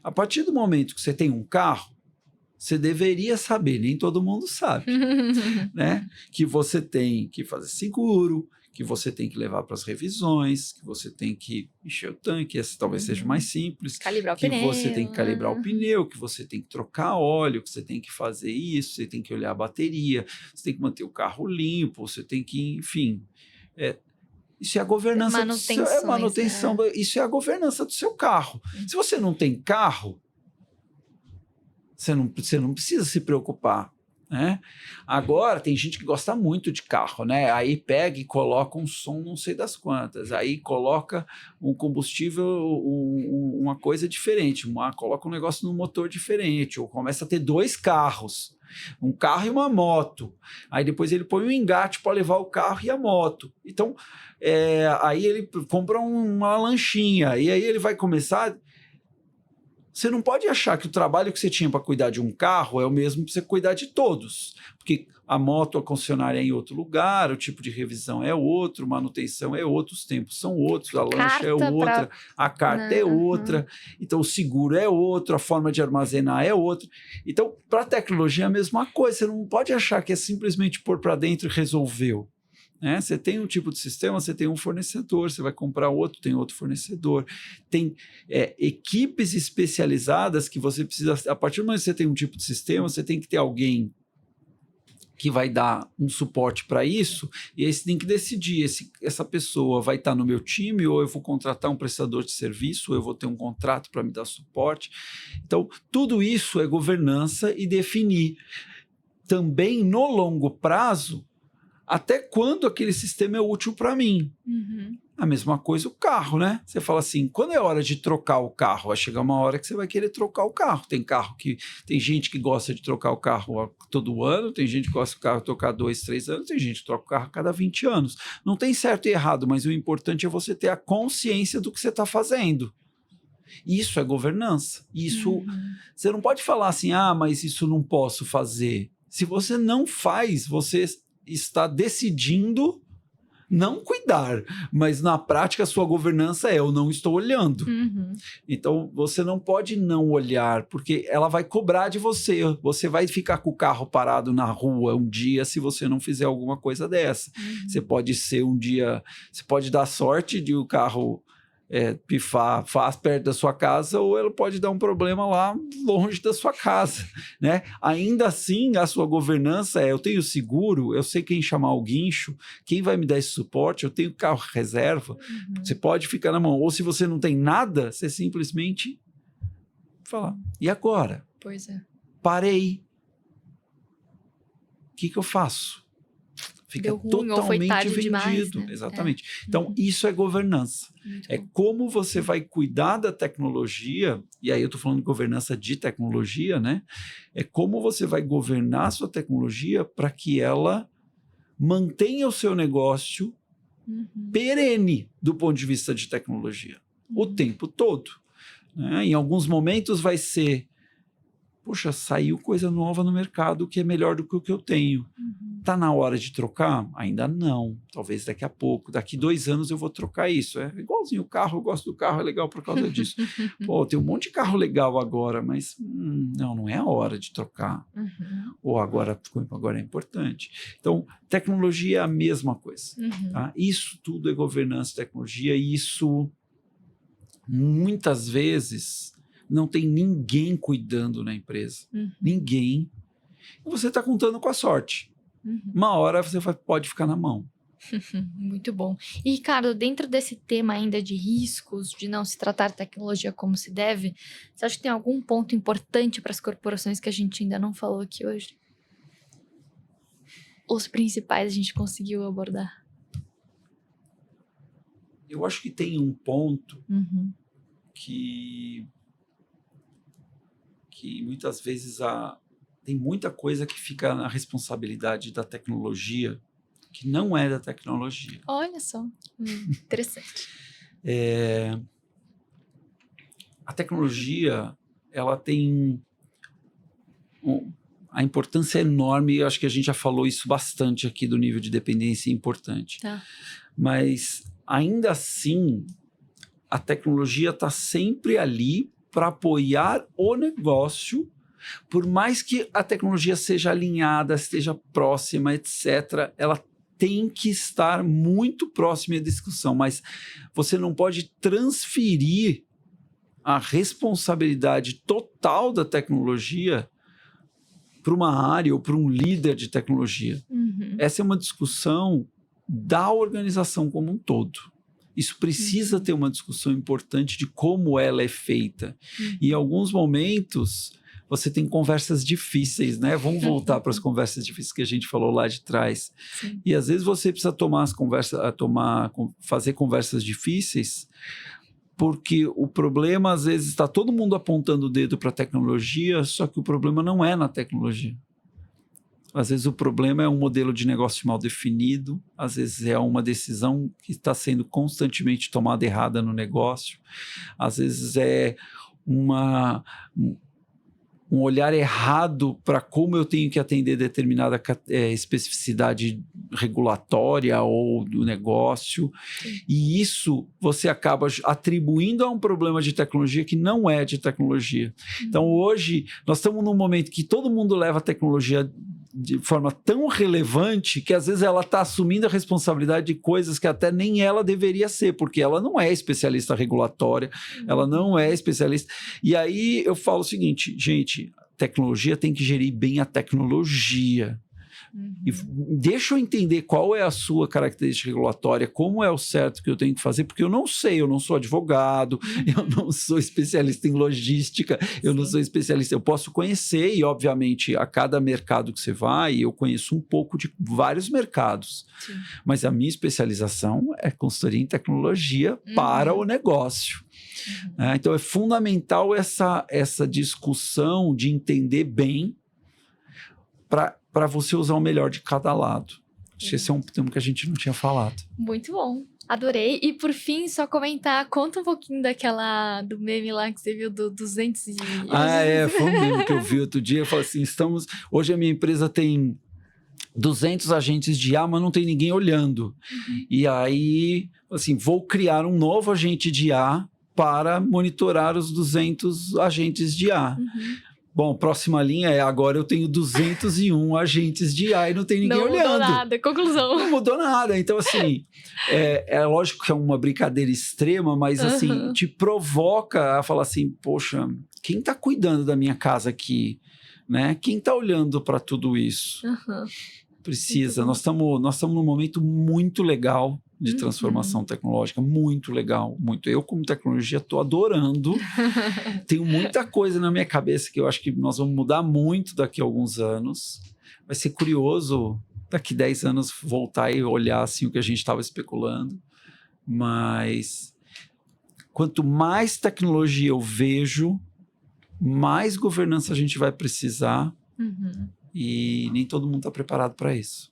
A partir do momento que você tem um carro, você deveria saber, nem todo mundo sabe, né? Que você tem que fazer seguro, que você tem que levar para as revisões, que você tem que encher o tanque, esse talvez seja mais simples. Calibrar o que pneu. Você tem que calibrar o pneu, que você tem que trocar óleo, que você tem que fazer isso, você tem que olhar a bateria, você tem que manter o carro limpo, você tem que, enfim... Isso é a governança manutenção. Isso é a governança do seu carro. Se você não tem carro, você não precisa se preocupar. Né? Agora, tem gente que gosta muito de carro, né? Aí pega e coloca um som não sei das quantas, aí coloca um combustível, uma coisa diferente, coloca um negócio no motor diferente, ou começa a ter 2 carros, um carro e uma moto. Aí depois ele põe um engate para levar o carro e a moto. Então, aí ele compra uma lanchinha, e aí ele vai começar... Você não pode achar que o trabalho que você tinha para cuidar de um carro é o mesmo para você cuidar de todos. Porque a moto, a concessionária é em outro lugar, o tipo de revisão é outro, manutenção é outro, os tempos são outros, a lancha é outra, a carta é outra, então o seguro é outro, a forma de armazenar é outra. Então, para a tecnologia é a mesma coisa. Você não pode achar que é simplesmente pôr para dentro e resolveu. Né? Você tem um tipo de sistema, você tem um fornecedor, você vai comprar outro, tem outro fornecedor. Tem equipes especializadas que você precisa... A partir do momento que você tem um tipo de sistema, você tem que ter alguém que vai dar um suporte para isso, e aí você tem que decidir, essa pessoa vai estar no meu time, ou eu vou contratar um prestador de serviço, ou eu vou ter um contrato para me dar suporte. Então, tudo isso é governança e definir também no longo prazo até quando aquele sistema é útil para mim. A mesma coisa o carro, né? Você fala assim, quando é hora de trocar o carro? Vai chegar uma hora que você vai querer trocar o carro. Tem gente que gosta de trocar o carro todo ano, tem gente que gosta do carro trocar 2, 3 anos, tem gente que troca o carro a cada 20 anos. Não tem certo e errado, mas o importante é você ter a consciência do que você está fazendo. Isso é governança. Isso, você não pode falar assim, mas isso não posso fazer. Se você não faz, você está decidindo não cuidar, mas na prática a sua governança é: eu não estou olhando. Então você não pode não olhar, porque ela vai cobrar de você. Você vai ficar com o carro parado na rua um dia se você não fizer alguma coisa dessa. Você pode ser um dia, você pode dar sorte de o carro pifar, faz perto da sua casa, ou ela pode dar um problema lá longe da sua casa, né? Ainda assim, a sua governança eu tenho seguro, eu sei quem chamar o guincho, quem vai me dar esse suporte, eu tenho carro reserva, você pode ficar na mão. Ou se você não tem nada, você simplesmente fala: e agora? Pois é. Parei. O que eu faço? Fica Deu ruim, totalmente ou foi tarde vendido. demais, né? Exatamente. Então, isso é governança. Muito bom. Como você vai cuidar da tecnologia, e aí eu estou falando de governança de tecnologia, né? É como você vai governar a sua tecnologia para que ela mantenha o seu negócio perene do ponto de vista de tecnologia, o tempo todo, né? Em alguns momentos vai ser: puxa, saiu coisa nova no mercado que é melhor do que o que eu tenho. Está na hora de trocar? Ainda não. Talvez daqui a pouco. Daqui 2 anos eu vou trocar isso. É igualzinho o carro, eu gosto do carro, é legal por causa disso. Pô, tem um monte de carro legal agora, mas não é a hora de trocar. Ou agora é importante. Então, tecnologia é a mesma coisa. Tá? Isso tudo é governança de tecnologia, e isso muitas vezes não tem ninguém cuidando na empresa. Ninguém. E você está contando com a sorte. Uma hora você pode ficar na mão. Muito bom. E, Ricardo, dentro desse tema ainda de riscos, de não se tratar tecnologia como se deve, você acha que tem algum ponto importante para as corporações que a gente ainda não falou aqui hoje? Os principais a gente conseguiu abordar? Eu acho que tem um ponto que muitas vezes tem muita coisa que fica na responsabilidade da tecnologia, que não é da tecnologia. Olha só, interessante. A tecnologia, ela tem a importância enorme, eu acho que a gente já falou isso bastante aqui, do nível de dependência importante. Tá. Mas, ainda assim, a tecnologia está sempre ali para apoiar o negócio. Por mais que a tecnologia seja alinhada, esteja próxima, etc., ela tem que estar muito próxima da discussão, mas você não pode transferir a responsabilidade total da tecnologia para uma área ou para um líder de tecnologia. Essa é uma discussão da organização como um todo. Isso precisa ter uma discussão importante de como ela é feita. E em alguns momentos você tem conversas difíceis, né? Vamos voltar para as conversas difíceis que a gente falou lá de trás. Sim. E às vezes você precisa fazer conversas difíceis, porque o problema, às vezes, está todo mundo apontando o dedo para a tecnologia, só que o problema não é na tecnologia. Às vezes o problema é um modelo de negócio mal definido, às vezes é uma decisão que está sendo constantemente tomada errada no negócio, às vezes é um olhar errado para como eu tenho que atender determinada especificidade regulatória ou do negócio. E isso você acaba atribuindo a um problema de tecnologia que não é de tecnologia. Então, hoje, nós estamos num momento que todo mundo leva a tecnologia de forma tão relevante que às vezes ela está assumindo a responsabilidade de coisas que até nem ela deveria ser, porque ela não é especialista regulatória, ela não é especialista. E aí eu falo o seguinte, gente, tecnologia tem que gerir bem a tecnologia. E deixa eu entender qual é a sua característica regulatória, como é o certo que eu tenho que fazer, porque eu não sei, eu não sou advogado, eu não sou especialista em logística, eu não sou especialista, eu posso conhecer, e obviamente a cada mercado que você vai, eu conheço um pouco de vários mercados, mas a minha especialização é consultoria em tecnologia para o negócio. Então é fundamental essa discussão de entender bem para você usar o melhor de cada lado. Esse é um tema que a gente não tinha falado. Muito bom. Adorei. E por fim, só comentar, conta um pouquinho do meme lá que você viu do 200 e... Foi um meme que eu vi outro dia. Eu falei assim, hoje a minha empresa tem 200 agentes de IA, mas não tem ninguém olhando. E aí, assim, vou criar um novo agente de IA para monitorar os 200 agentes de IA. Bom, próxima linha é agora eu tenho 201 agentes de IA e não tem ninguém Não olhando. mudou nada, conclusão. Não mudou nada. Então, assim, é lógico que é uma brincadeira extrema, mas assim, te provoca a falar assim, poxa, quem está cuidando da minha casa aqui? Né? Quem está olhando para tudo isso? Precisa. Nós estamos num momento muito legal de transformação tecnológica, muito legal, muito. Eu, como tecnologia, estou adorando. Tenho muita coisa na minha cabeça que eu acho que nós vamos mudar muito daqui a alguns anos. Vai ser curioso daqui 10 anos voltar e olhar assim o que a gente estava especulando. Mas quanto mais tecnologia eu vejo, mais governança a gente vai precisar. E nem todo mundo está preparado para isso.